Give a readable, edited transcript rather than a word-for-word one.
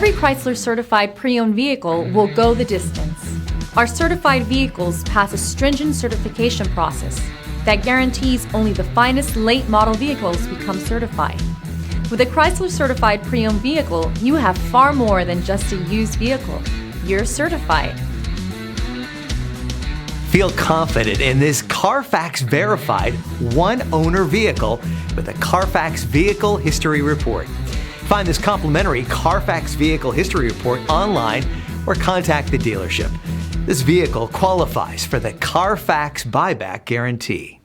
Every Chrysler certified pre-owned vehicle will go the distance. Our certified vehicles pass a stringent certification process that guarantees only the finest late model vehicles become certified. With a Chrysler certified pre-owned vehicle, you have far more than just a used vehicle. You're certified. Feel confident in this Car Fax verified one-owner vehicle with a Car Fax Vehicle History Report. Find this complimentary Car Fax Vehicle History Report online or contact the dealership. This vehicle qualifies for the Car Fax Buyback Guarantee.